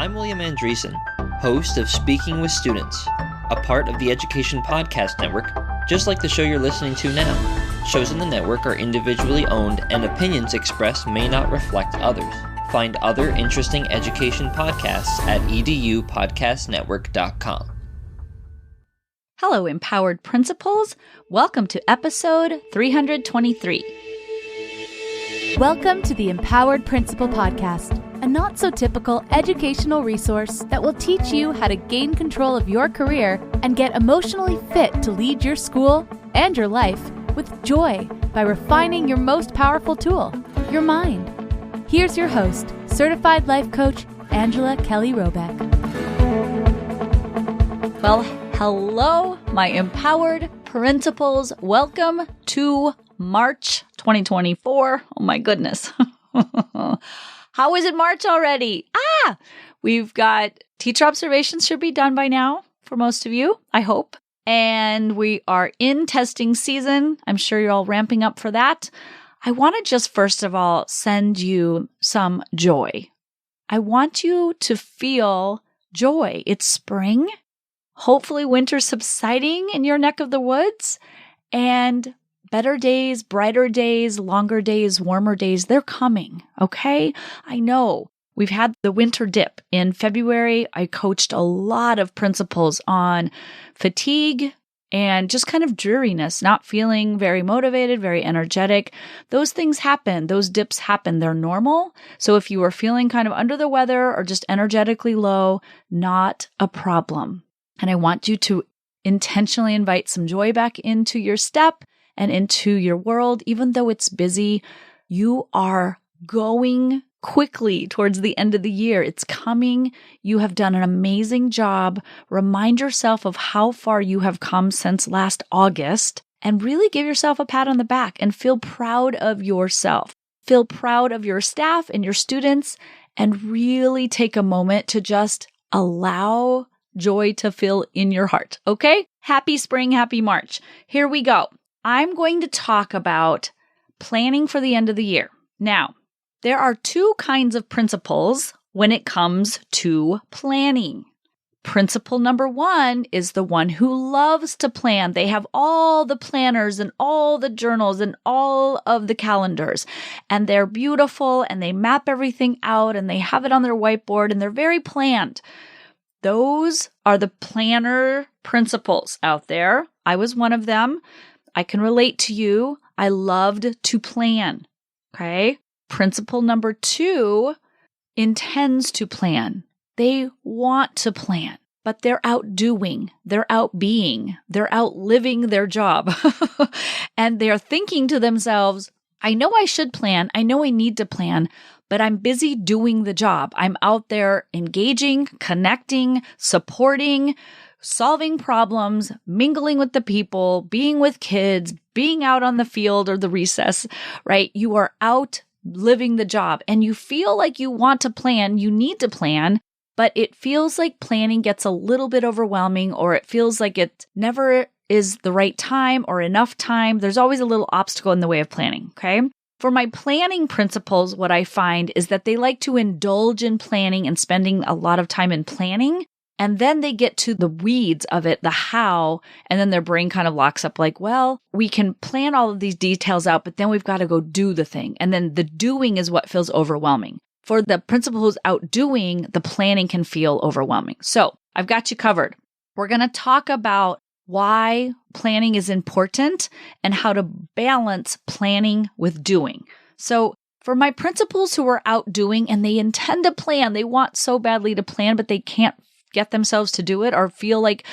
I'm William Andreessen, host of Speaking with Students, a part of the Education Podcast Network, just like the show you're listening to now. Shows in the network are individually owned, and opinions expressed may not reflect others. Find other interesting education podcasts at edupodcastnetwork.com. Hello, empowered principals. Welcome to episode 323. Welcome to the Empowered Principal Podcast, a not-so-typical educational resource that will teach you how to gain control of your career and get emotionally fit to lead your school and your life with joy by refining your most powerful tool, your mind. Here's your host, certified life coach, Angela Kelly Robeck. Well, hello, my empowered principals. Welcome to March 2024. Oh my goodness. How is it March already? We've got teacher observations should be done by now for most of you, I hope. And we are in testing season. I'm sure you're all ramping up for that. I want to just first of all send you some joy. I want you to feel joy. It's spring. Hopefully winter's subsiding in your neck of the woods, and better days, brighter days, longer days, warmer days, they're coming, okay? I know we've had the winter dip. In February, I coached a lot of principals on fatigue and just kind of dreariness, not feeling very motivated, very energetic. Those things happen. Those dips happen. They're normal. So if you are feeling kind of under the weather or just energetically low, not a problem. And I want you to intentionally invite some joy back into your step and into your world. Even though it's busy, you are going quickly towards the end of the year. It's coming. You have done an amazing job. Remind yourself of how far you have come since last August and really give yourself a pat on the back and feel proud of yourself. Feel proud of your staff and your students and really take a moment to just allow joy to fill in your heart. Okay? Happy spring, happy March. Here we go. I'm going to talk about planning for the end of the year. Now, there are two kinds of principles when it comes to planning. Principle number one is the one who loves to plan. They have all the planners and all the journals and all of the calendars, and they're beautiful and they map everything out and they have it on their whiteboard and they're very planned. Those are the planner principals out there. I was one of them. I can relate to you. I loved to plan. Okay. Principle number two intends to plan. They want to plan, but they're outdoing, they're outbeing, they're outliving their job. And they're thinking to themselves, I know I should plan. I know I need to plan, but I'm busy doing the job. I'm out there engaging, connecting, supporting, solving problems, mingling with the people, being with kids, being out on the field or the recess, right? You are out living the job and you feel like you want to plan, you need to plan, but it feels like planning gets a little bit overwhelming, or it feels like it never is the right time or enough time. There's always a little obstacle in the way of planning, okay? For my planning principles, what I find is that they like to indulge in planning and spending a lot of time in planning. And then they get to the weeds of it, the how, and then their brain kind of locks up like, well, we can plan all of these details out, but then we've got to go do the thing. And then the doing is what feels overwhelming. For the principal who's outdoing, the planning can feel overwhelming. So I've got you covered. We're going to talk about why planning is important and how to balance planning with doing. So for my principals who are outdoing and they intend to plan, they want so badly to plan, but they can't get themselves to do it or feel like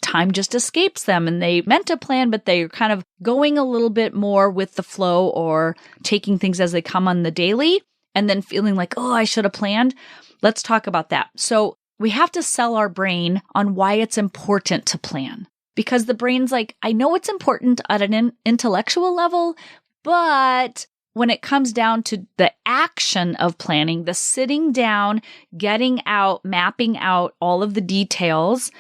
time just escapes them and they meant to plan, but they're kind of going a little bit more with the flow or taking things as they come on the daily and then feeling like, oh, I should have planned. Let's talk about that. So we have to sell our brain on why it's important to plan, because the brain's like, I know it's important at an intellectual level, but when it comes down to the action of planning, the sitting down, getting out, mapping out all of the details,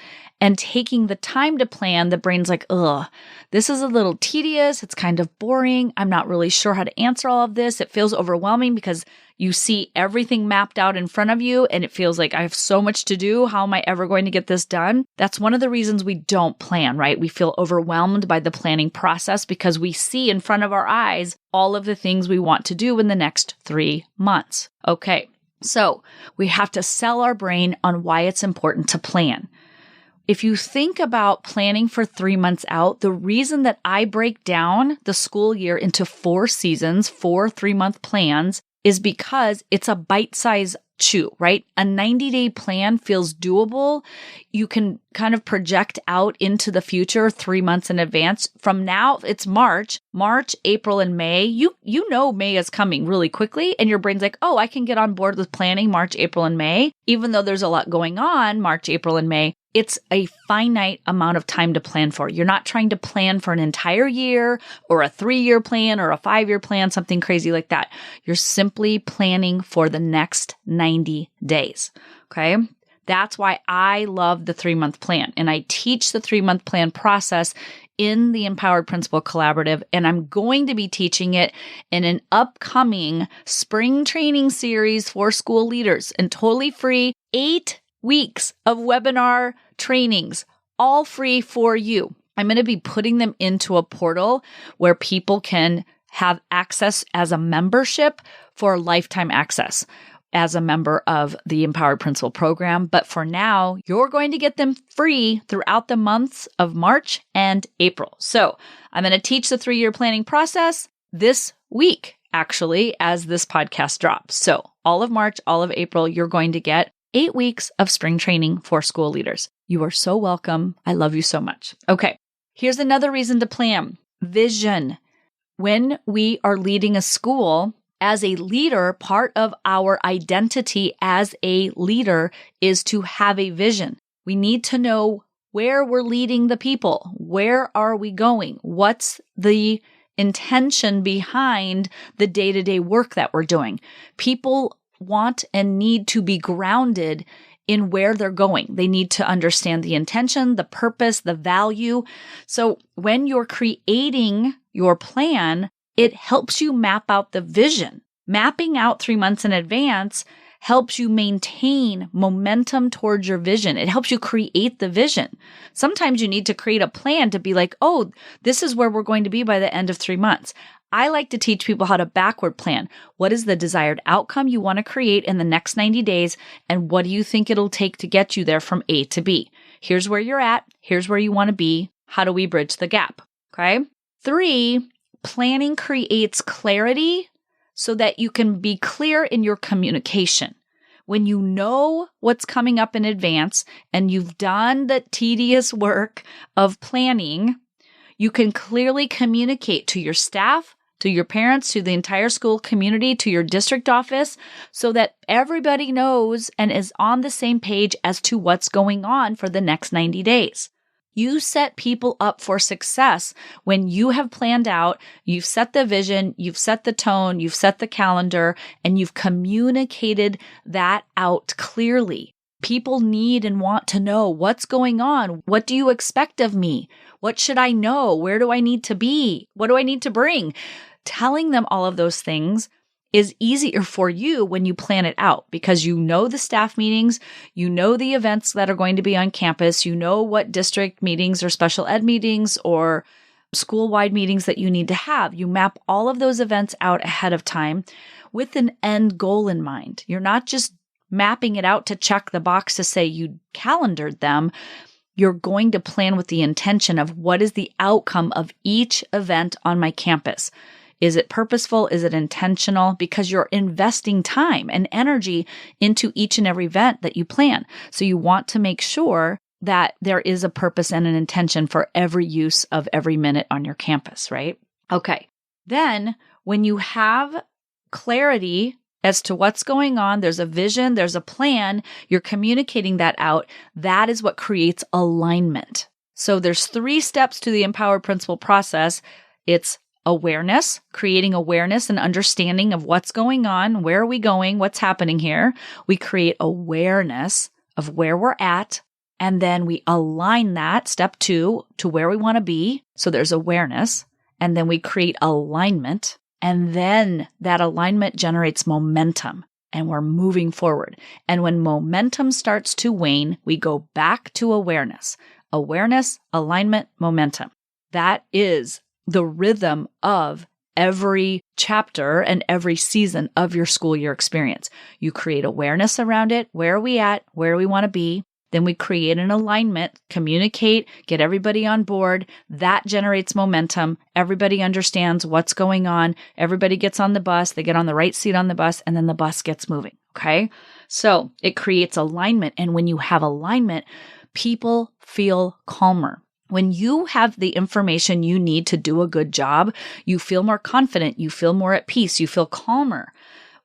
and taking the time to plan, the brain's like, ugh, this is a little tedious. It's kind of boring. I'm not really sure how to answer all of this. It feels overwhelming because you see everything mapped out in front of you and it feels like I have so much to do. How am I ever going to get this done? That's one of the reasons we don't plan, right? We feel overwhelmed by the planning process because we see in front of our eyes all of the things we want to do in the next 3 months. Okay, so we have to sell our brain on why it's important to plan. If you think about planning for 3 months out, the reason that I break down the school year into 4 seasons, 4 3-month plans, is because it's a bite-size chew, right? A 90-day plan feels doable. You can kind of project out into the future 3 months in advance. From now, it's March, April, and May. You know May is coming really quickly, and your brain's like, oh, I can get on board with planning March, April, and May. Even though there's a lot going on March, April, and May, it's a finite amount of time to plan for. You're not trying to plan for an entire year or a 3-year plan or a 5-year plan, something crazy like that. You're simply planning for the next 90 days. Okay. That's why I love the 3-month plan. And I teach the 3-month plan process in the Empowered Principal Collaborative. And I'm going to be teaching it in an upcoming spring training series for school leaders and totally free 8 weeks of webinar trainings, all free for you. I'm going to be putting them into a portal where people can have access as a membership for lifetime access as a member of the Empowered Principal program. But for now, you're going to get them free throughout the months of March and April. So I'm going to teach the 3-year planning process this week, actually, as this podcast drops. So all of March, all of April, you're going to get 8 weeks of spring training for school leaders. You are so welcome. I love you so much. Okay, here's another reason to plan. Vision. When we are leading a school, as a leader, part of our identity as a leader is to have a vision. We need to know where we're leading the people. Where are we going? What's the intention behind the day-to-day work that we're doing? People want and need to be grounded in where they're going. They need to understand the intention, the purpose, the value. So when you're creating your plan, it helps you map out the vision. Mapping out 3 months in advance helps you maintain momentum towards your vision. It helps you create the vision. Sometimes you need to create a plan to be like, oh, this is where we're going to be by the end of 3 months. I like to teach people how to backward plan. What is the desired outcome you want to create in the next 90 days? And what do you think it'll take to get you there from A to B? Here's where you're at. Here's where you want to be. How do we bridge the gap? Okay. 3, planning creates clarity so that you can be clear in your communication. When you know what's coming up in advance and you've done the tedious work of planning, you can clearly communicate to your staff, to your parents, to the entire school community, to your district office, so that everybody knows and is on the same page as to what's going on for the next 90 days. You set people up for success when you have planned out, you've set the vision, you've set the tone, you've set the calendar, and you've communicated that out clearly. People need and want to know what's going on. What do you expect of me? What should I know? Where do I need to be? What do I need to bring? Telling them all of those things is easier for you when you plan it out because you know the staff meetings, you know the events that are going to be on campus, you know what district meetings or special ed meetings or school-wide meetings that you need to have. You map all of those events out ahead of time with an end goal in mind. You're not just mapping it out to check the box to say you calendared them. You're going to plan with the intention of what is the outcome of each event on my campus. Is it purposeful? Is it intentional? Because you're investing time and energy into each and every event that you plan. So you want to make sure that there is a purpose and an intention for every use of every minute on your campus, right? Okay. Then when you have clarity as to what's going on, there's a vision, there's a plan, you're communicating that out. That is what creates alignment. So there's 3 steps to the Empowered Principal process. It's awareness, creating awareness and understanding of what's going on, where are we going, what's happening here. We create awareness of where we're at And then we align that, step 2, to where we want to be. So there's awareness. And then we create alignment. And then that alignment generates momentum. And we're moving forward. And when momentum starts to wane, we go back to awareness. Awareness, alignment, momentum. That is the rhythm of every chapter and every season of your school year experience. You create awareness around it. Where are we at? Where do we want to be? Then we create an alignment, communicate, get everybody on board. That generates momentum. Everybody understands what's going on. Everybody gets on the bus. They get on the right seat on the bus, and then the bus gets moving. Okay? So it creates alignment. And when you have alignment, people feel calmer. When you have the information you need to do a good job, you feel more confident. You feel more at peace. You feel calmer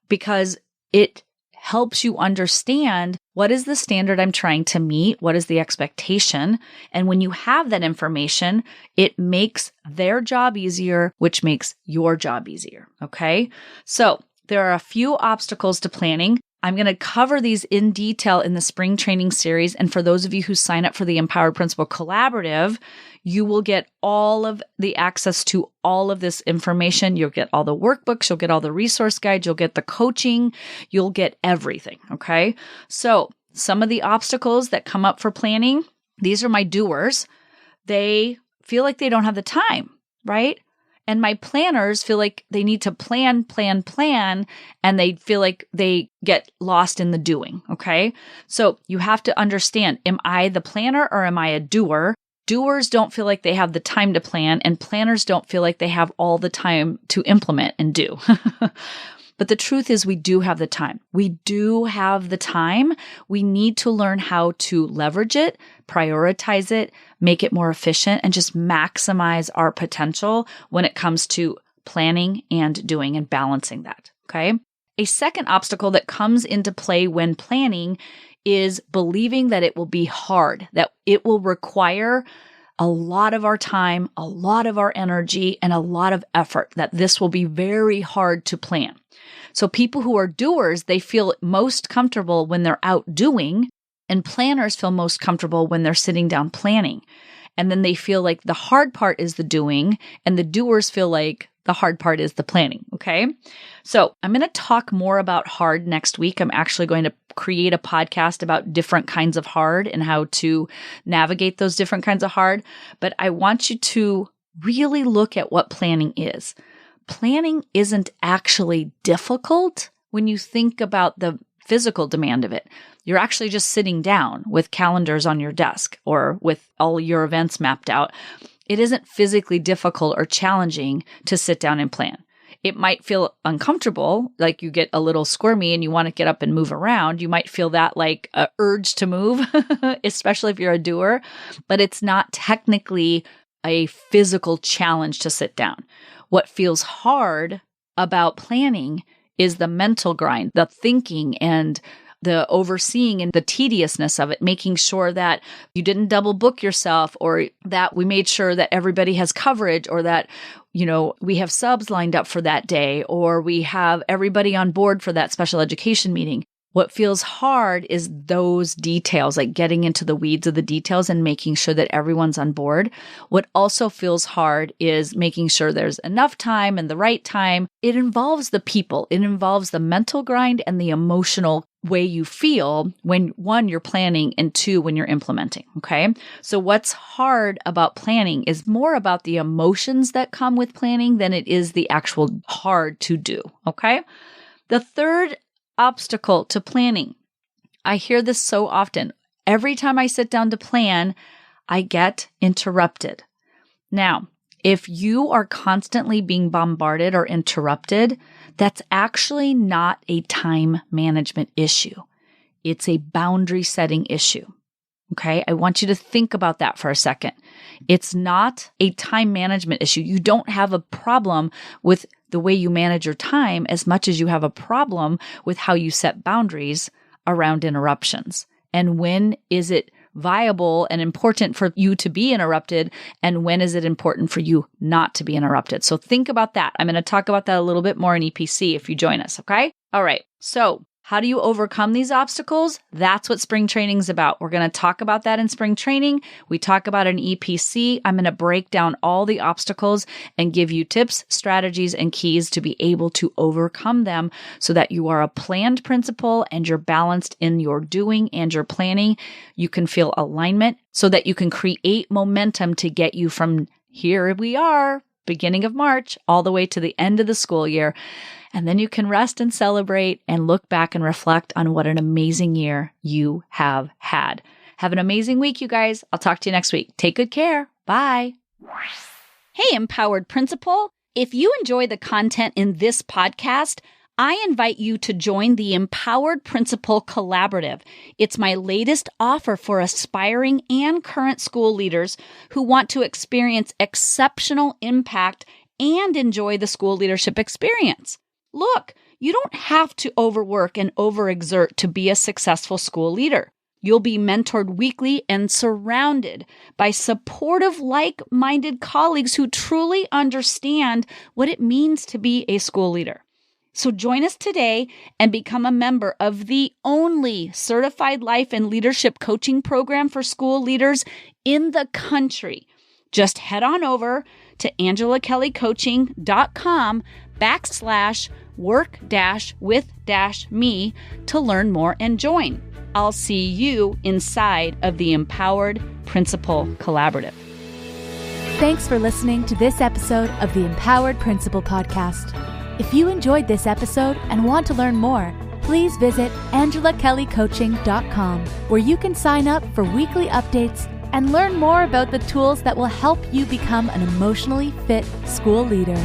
because it helps you understand what is the standard I'm trying to meet? What is the expectation? And when you have that information, it makes their job easier, which makes your job easier. Okay? So there are a few obstacles to planning. I'm going to cover these in detail in the spring training series. And for those of you who sign up for the Empowered Principal Collaborative, you will get all of the access to all of this information. You'll get all the workbooks. You'll get all the resource guides. You'll get the coaching. You'll get everything. Okay. So some of the obstacles that come up for planning, these are my doers. They feel like they don't have the time, right? And my planners feel like they need to plan, and they feel like they get lost in the doing, okay? So you have to understand, am I the planner or am I a doer? Doers don't feel like they have the time to plan, and planners don't feel like they have all the time to implement and do. But the truth is we do have the time. We do have the time. We need to learn how to leverage it, prioritize it, make it more efficient, and just maximize our potential when it comes to planning and doing and balancing that. Okay. A second obstacle that comes into play when planning is believing that it will be hard, that it will require a lot of our time, a lot of our energy, and a lot of effort, that this will be very hard to plan. So people who are doers, they feel most comfortable when they're out doing, and planners feel most comfortable when they're sitting down planning. And then they feel like the hard part is the doing, and the doers feel like the hard part is the planning. Okay. So I'm going to talk more about hard next week. I'm actually going to create a podcast about different kinds of hard and how to navigate those different kinds of hard. But I want you to really look at what planning is. Planning isn't actually difficult when you think about the physical demand of it. You're actually just sitting down with calendars on your desk or with all your events mapped out. It isn't physically difficult or challenging to sit down and plan. It might feel uncomfortable, like you get a little squirmy and you want to get up and move around. You might feel that like an urge to move, especially if you're a doer, but it's not technically a physical challenge to sit down. What feels hard about planning is the mental grind, the thinking and the overseeing and the tediousness of it, making sure that you didn't double book yourself, or that we made sure that everybody has coverage, or that, we have subs lined up for that day, or we have everybody on board for that special education meeting. What feels hard is those details, like getting into the weeds of the details and making sure that everyone's on board. What also feels hard is making sure there's enough time and the right time. It involves the people. It involves the mental grind and the emotional way you feel when, one, you're planning, and two, when you're implementing. Okay. So what's hard about planning is more about the emotions that come with planning than it is the actual hard to do. Okay. The third obstacle to planning. I hear this so often. Every time I sit down to plan, I get interrupted. Now, if you are constantly being bombarded or interrupted, that's actually not a time management issue. It's a boundary setting issue. Okay, I want you to think about that for a second. It's not a time management issue. You don't have a problem with the way you manage your time as much as you have a problem with how you set boundaries around interruptions. And when is it viable and important for you to be interrupted, and when is it important for you not to be interrupted? So think about that. I'm going to talk about that a little bit more in EPC if you join us, okay? All right. So How do you overcome these obstacles? That's what spring training is about. We're going to talk about that in spring training. We talk about an EPC. I'm going to break down all the obstacles and give you tips, strategies, and keys to be able to overcome them so that you are a planned principal and you're balanced in your doing and your planning. You can feel alignment so that you can create momentum to get you from here we are, beginning of March, all the way to the end of the school year. And then you can rest and celebrate and look back and reflect on what an amazing year you have had. Have an amazing week, you guys. I'll talk to you next week. Take good care. Bye. Hey, Empowered Principal. If you enjoy the content in this podcast, I invite you to join the Empowered Principal Collaborative. It's my latest offer for aspiring and current school leaders who want to experience exceptional impact and enjoy the school leadership experience. Look, you don't have to overwork and overexert to be a successful school leader. You'll be mentored weekly and surrounded by supportive, like-minded colleagues who truly understand what it means to be a school leader. So join us today and become a member of the only certified life and leadership coaching program for school leaders in the country. Just head on over to angelakellycoaching.com/work-with-me to learn more and join. I'll see you inside of the Empowered Principal Collaborative. Thanks for listening to this episode of the Empowered Principal Podcast. If you enjoyed this episode and want to learn more, please visit angelakellycoaching.com, where you can sign up for weekly updates and learn more about the tools that will help you become an emotionally fit school leader.